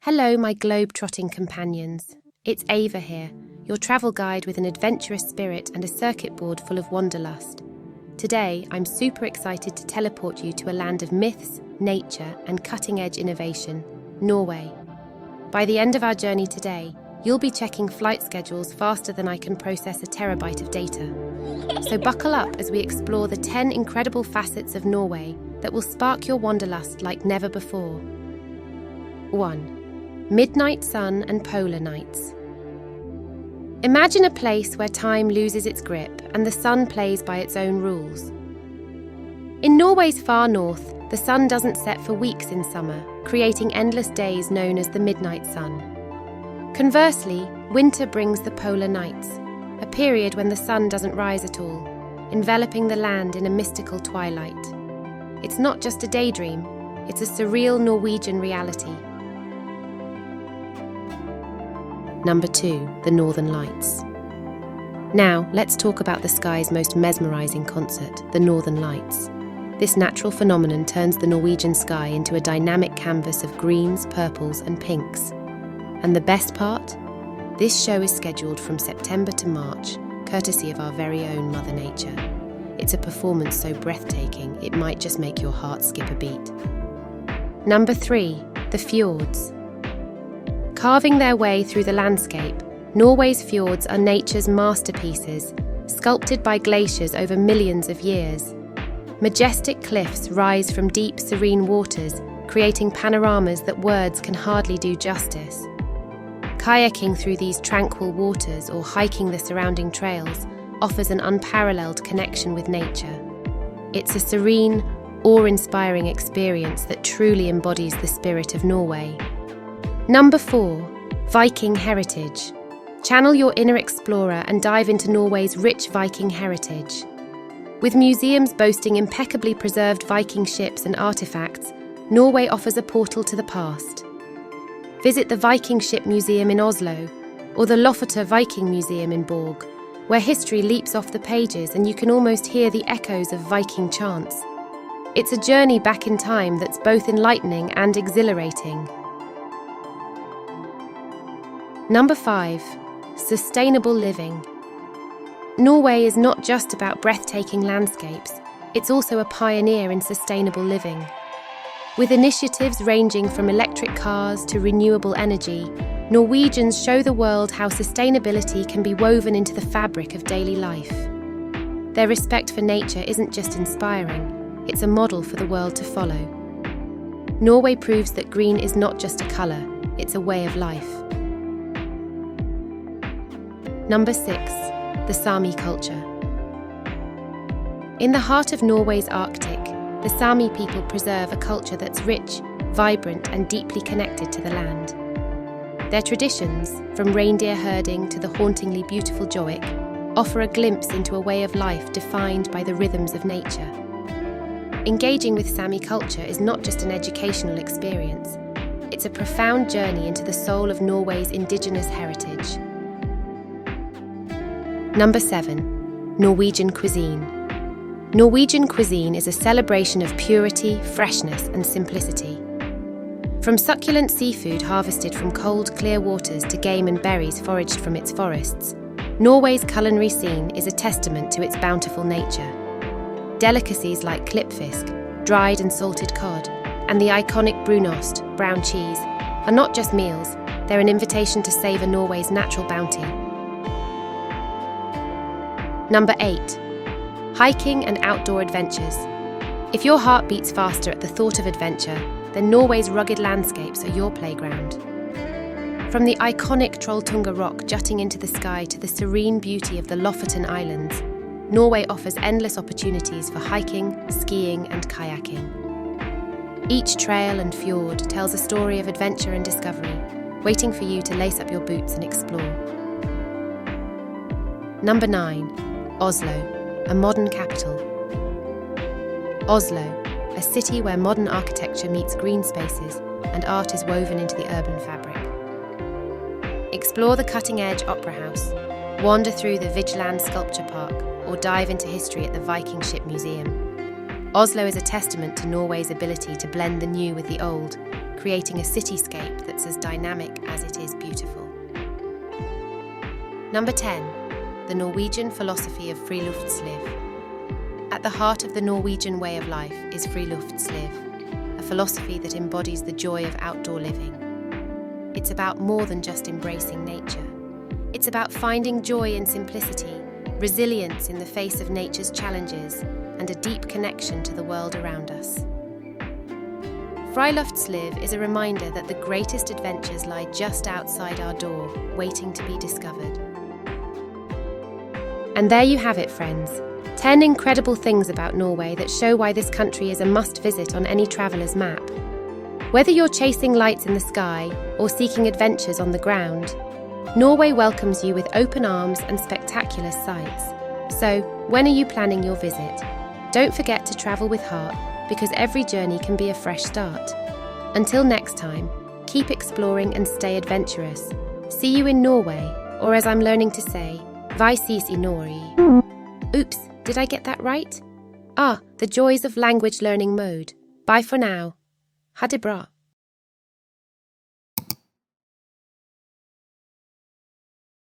Hello, my globe-trotting companions. It's Ava here, your travel guide with an adventurous spirit and a circuit board full of wanderlust. Today, I'm super excited to teleport you to a land of myths, nature, and cutting-edge innovation, Norway. By the end of our journey today, you'll be checking flight schedules faster than I can process a terabyte of data. So buckle up as we explore the 10 incredible facets of Norway that will spark your wanderlust like never before. 1. Midnight sun and polar nights. Imagine a place where time loses its grip and the sun plays by its own rules. In Norway's far north, the sun doesn't set for weeks in summer, creating endless days known as the midnight sun. Conversely, winter brings the polar nights, a period when the sun doesn't rise at all, enveloping the land in a mystical twilight. It's not just a daydream, it's a surreal Norwegian reality. Number 2, the Northern Lights. Now, let's talk about the sky's most mesmerizing concert, the Northern Lights. This natural phenomenon turns the Norwegian sky into a dynamic canvas of greens, purples, and pinks. And the best part? This show is scheduled from September to March, courtesy of our very own Mother Nature. It's a performance so breathtaking, it might just make your heart skip a beat. Number 3, the Fjords. Carving their way through the landscape, Norway's fjords are nature's masterpieces, sculpted by glaciers over millions of years. Majestic cliffs rise from deep, serene waters, creating panoramas that words can hardly do justice. Kayaking through these tranquil waters or hiking the surrounding trails offers an unparalleled connection with nature. It's a serene, awe-inspiring experience that truly embodies the spirit of Norway. Number 4, Viking heritage. Channel your inner explorer and dive into Norway's rich Viking heritage. With museums boasting impeccably preserved Viking ships and artifacts, Norway offers a portal to the past. Visit the Viking Ship Museum in Oslo, or the Lofoten Viking Museum in Borg, where history leaps off the pages and you can almost hear the echoes of Viking chants. It's a journey back in time that's both enlightening and exhilarating. Number 5, sustainable living. Norway is not just about breathtaking landscapes, it's also a pioneer in sustainable living. With initiatives ranging from electric cars to renewable energy, Norwegians show the world how sustainability can be woven into the fabric of daily life. Their respect for nature isn't just inspiring, it's a model for the world to follow. Norway proves that green is not just a colour, it's a way of life. Number 6, the Sami culture. In the heart of Norway's Arctic, the Sami people preserve a culture that's rich, vibrant, and deeply connected to the land. Their traditions, from reindeer herding to the hauntingly beautiful Joik, offer a glimpse into a way of life defined by the rhythms of nature. Engaging with Sami culture is not just an educational experience, it's a profound journey into the soul of Norway's indigenous heritage. Number 7, Norwegian cuisine. Norwegian cuisine is a celebration of purity, freshness, and simplicity. From succulent seafood harvested from cold, clear waters to game and berries foraged from its forests, Norway's culinary scene is a testament to its bountiful nature. Delicacies like klippfisk, dried and salted cod, and the iconic brunost, brown cheese, are not just meals, they're an invitation to savour Norway's natural bounty. Number 8, hiking and outdoor adventures. If your heart beats faster at the thought of adventure, then Norway's rugged landscapes are your playground. From the iconic Trolltunga rock jutting into the sky to the serene beauty of the Lofoten Islands, Norway offers endless opportunities for hiking, skiing, and kayaking. Each trail and fjord tells a story of adventure and discovery, waiting for you to lace up your boots and explore. Number 9, Oslo, a modern capital. Oslo, a city where modern architecture meets green spaces and art is woven into the urban fabric. Explore the cutting-edge Opera House, wander through the Vigeland Sculpture Park, or dive into history at the Viking Ship Museum. Oslo is a testament to Norway's ability to blend the new with the old, creating a cityscape that's as dynamic as it is beautiful. Number 10. The Norwegian philosophy of friluftsliv. At the heart of the Norwegian way of life is friluftsliv, a philosophy that embodies the joy of outdoor living. It's about more than just embracing nature. It's about finding joy in simplicity, resilience in the face of nature's challenges, and a deep connection to the world around us. Friluftsliv is a reminder that the greatest adventures lie just outside our door, waiting to be discovered. And there you have it, friends. 10 incredible things about Norway that show why this country is a must-visit on any traveller's map. Whether you're chasing lights in the sky or seeking adventures on the ground, Norway welcomes you with open arms and spectacular sights. So, when are you planning your visit? Don't forget to travel with heart, because every journey can be a fresh start. Until next time, keep exploring and stay adventurous. See you in Norway, or as I'm learning to say, vi ses I Norge. Oops, did I get that right? The joys of language learning mode. Bye for now. Ha det bra.